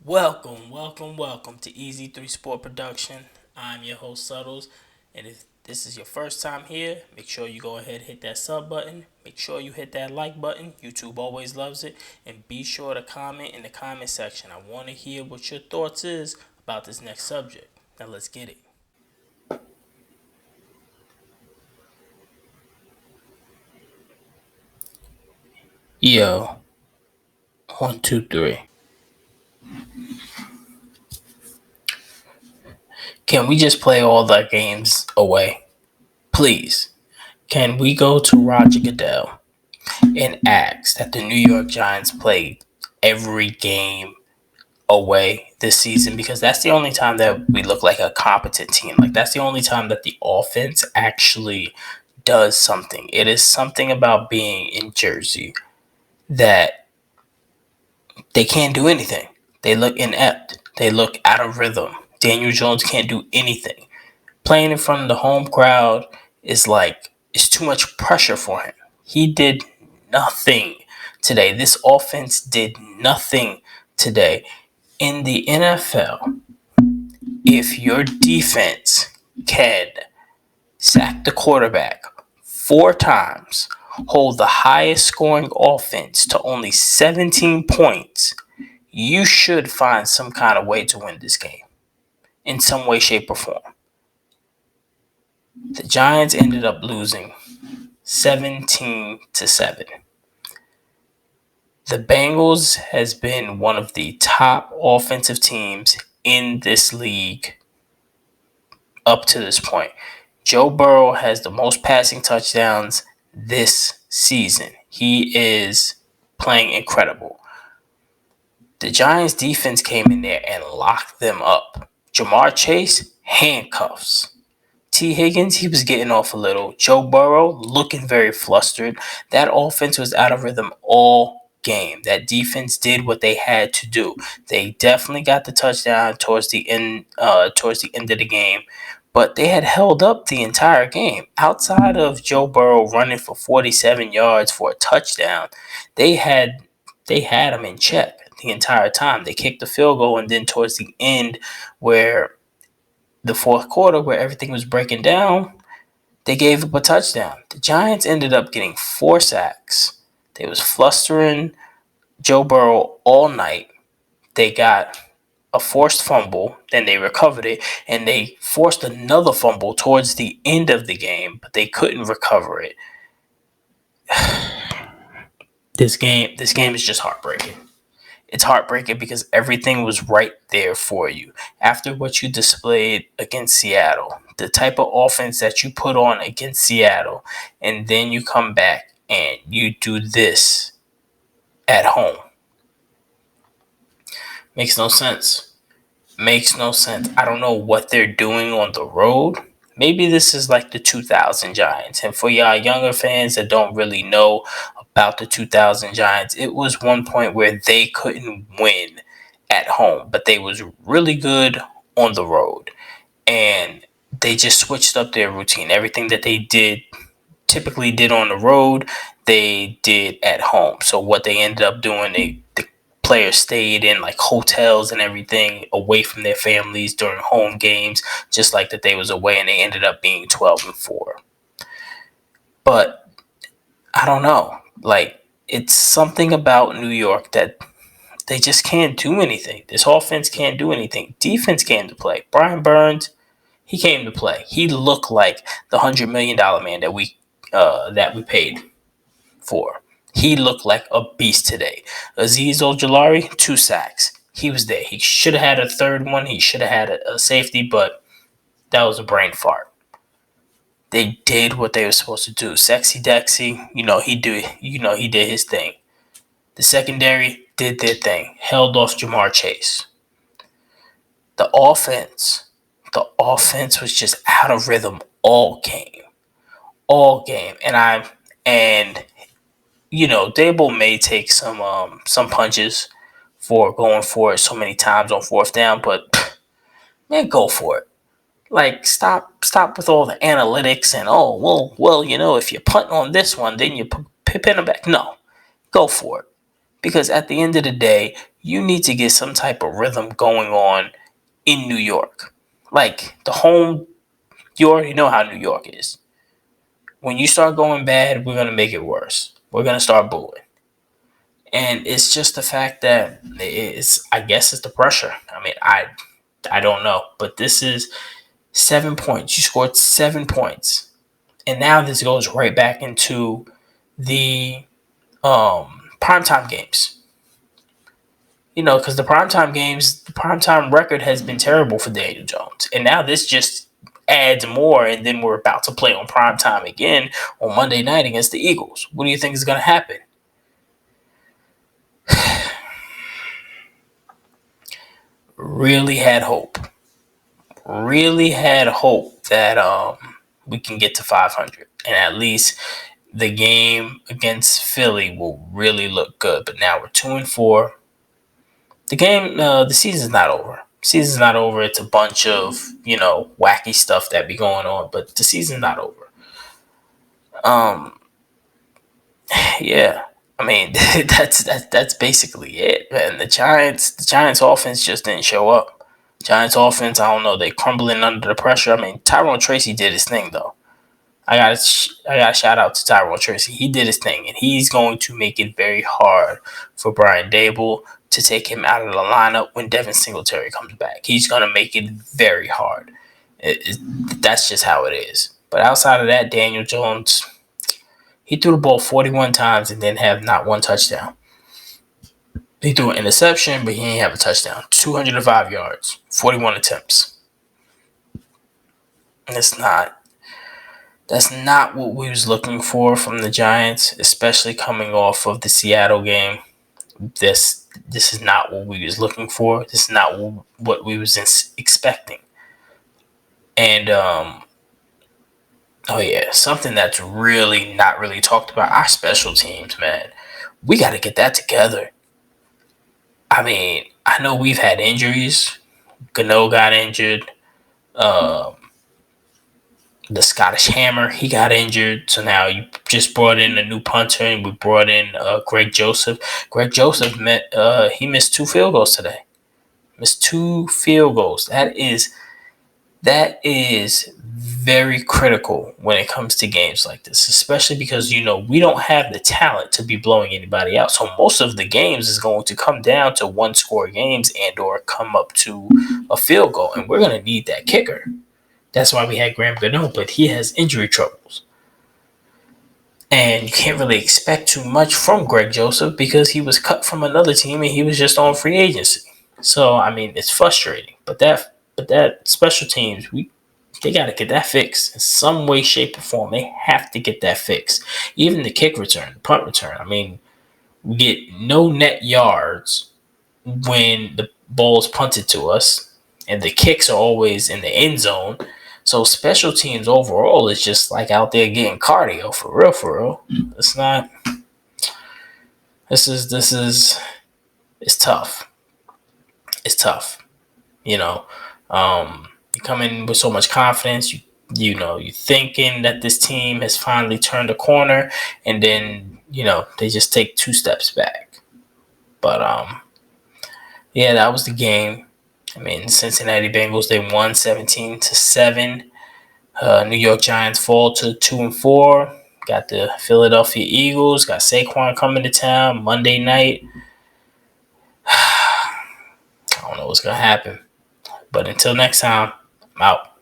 Welcome to Easy 3 Sport Production. I'm your host, Suttles. And if this is your first time here, make sure you go ahead and hit that sub button. Make sure you hit that like button. YouTube always loves it. And be sure to comment in the comment section. I want to hear what your thoughts is about this next subject. Now let's get it. Yo, one, two, three. Can we just play all the games away? Please. Can we go to Roger Goodell and ask that the New York Giants play every game away this season, because that's the only time that we look like a competent team. Like, that's the only time that the offense actually does something. It is something about being in Jersey that they can't do anything. They look inept. They look out of rhythm. Daniel Jones can't do anything. Playing in front of the home crowd is like, it's too much pressure for him. He did nothing today. This offense did nothing today. In the NFL, if your defense can sack the quarterback 4 times, hold the highest scoring offense to only 17 points, you should find some kind of way to win this game in some way, shape, or form. The Giants ended up losing 17-7. The Bengals has been one of the top offensive teams in this league up to this point. Joe Burrow has the most passing touchdowns this season. He is playing incredible. The Giants defense came in there and locked them up. Jamar Chase, handcuffs. T. Higgins, he was getting off a little. Joe Burrow, looking very flustered. That offense was out of rhythm all game. That defense did what they had to do. They definitely got the touchdown towards the end of the game, but they had held up the entire game. Outside of Joe Burrow running for 47 yards for a touchdown, they had him in check the entire time. They kicked the field goal, and then towards the end, where the fourth quarter, where everything was breaking down, they gave up a touchdown. The Giants ended up getting 4 sacks. They was flustering Joe Burrow all night. They got a forced fumble, then they recovered it, and they forced another fumble towards the end of the game, but they couldn't recover it. This game is just heartbreaking. It's heartbreaking because everything was right there for you. After what you displayed against Seattle, the type of offense that you put on against Seattle, and then you come back and you do this at home. Makes no sense. Makes no sense. I don't know what they're doing on the road. Maybe this is like the 2000 Giants. And for y'all younger fans that don't really know about the 2000 Giants, it was one point where they couldn't win at home, but they was really good on the road. And they just switched up their routine. Everything that they typically did on the road, they did at home. So what they ended up doing, the players stayed in like hotels and everything away from their families during home games, just like that they was away, and they ended up being 12-4. But I don't know. Like, it's something about New York that they just can't do anything. This offense can't do anything. Defense came to play. Brian Burns, he came to play. He looked like the $100 million man that we paid for. He looked like a beast today. Azeez Ojulari, 2 sacks. He was there. He should have had a third one. He should have had a safety, but that was a brain fart. They did what they were supposed to do. Sexy Dexy, he did his thing. The secondary did their thing. Held off Jamar Chase. The offense was just out of rhythm all game. All game. And Dable may take some punches for going for it so many times on fourth down, but man, go for it. Like, stop with all the analytics and if you punt on this one, then you pin them back. No, go for it. Because at the end of the day, you need to get some type of rhythm going on in New York. Like the home, you already know how New York is. When you start going bad, we're going to make it worse. We're going to start booing. And it's just the fact that I guess it's the pressure. I mean, I don't know. But this is 7 points. You scored 7 points. And now this goes right back into the primetime games. Because the primetime games, the primetime record has been terrible for Daniel Jones. And now this just adds more, and then we're about to play on primetime again on Monday night against the Eagles. What do you think is going to happen? Really had hope. Really had hope that we can get to 500. And at least the game against Philly will really look good. But now we're 2-4. The season's not over. Season's not over. It's a bunch of, wacky stuff that be going on, but the season's not over. Yeah. I mean, that's basically it. And the Giants offense just didn't show up. Giants offense, I don't know, they crumbling under the pressure. I mean, Tyrone Tracy did his thing though. I got to shout out to Tyrone Tracy. He did his thing, and he's going to make it very hard for Brian Daboll to take him out of the lineup when Devin Singletary comes back. He's going to make it very hard. That's just how it is. But outside of that, Daniel Jones, he threw the ball 41 times and didn't have not one touchdown. He threw an interception, but he didn't have a touchdown. 205 yards, 41 attempts. And that's not what we was looking for from the Giants, especially coming off of the Seattle game. This is not what we was looking for. This is not what we was expecting. And something that's really not really talked about, our special teams, man. We got to get that together. I mean, I know we've had injuries. Gano got injured. The Scottish Hammer, he got injured. So now you just brought in a new punter, and we brought in Greg Joseph. Greg Joseph he missed 2 field goals today. Missed 2 field goals. That is very critical when it comes to games like this, especially because, we don't have the talent to be blowing anybody out. So most of the games is going to come down to 1-score games and or come up to a field goal. And we're going to need that kicker. That's why we had Graham Gano, but he has injury troubles. And you can't really expect too much from Greg Joseph because he was cut from another team and he was just on free agency. So, I mean, it's frustrating. But that special teams, they got to get that fixed in some way, shape, or form. They have to get that fixed. Even the kick return, the punt return. I mean, we get no net yards when the ball's punted to us, and the kicks are always in the end zone. So special teams overall is just like out there getting cardio for real. It's not. This is. It's tough. It's tough. You come in with so much confidence. You're thinking that this team has finally turned a corner, and then they just take 2 steps back. But that was the game. I mean, Cincinnati Bengals, they won 17-7. New York Giants fall to 2-4. Got the Philadelphia Eagles. Got Saquon coming to town Monday night. I don't know what's going to happen. But until next time, I'm out.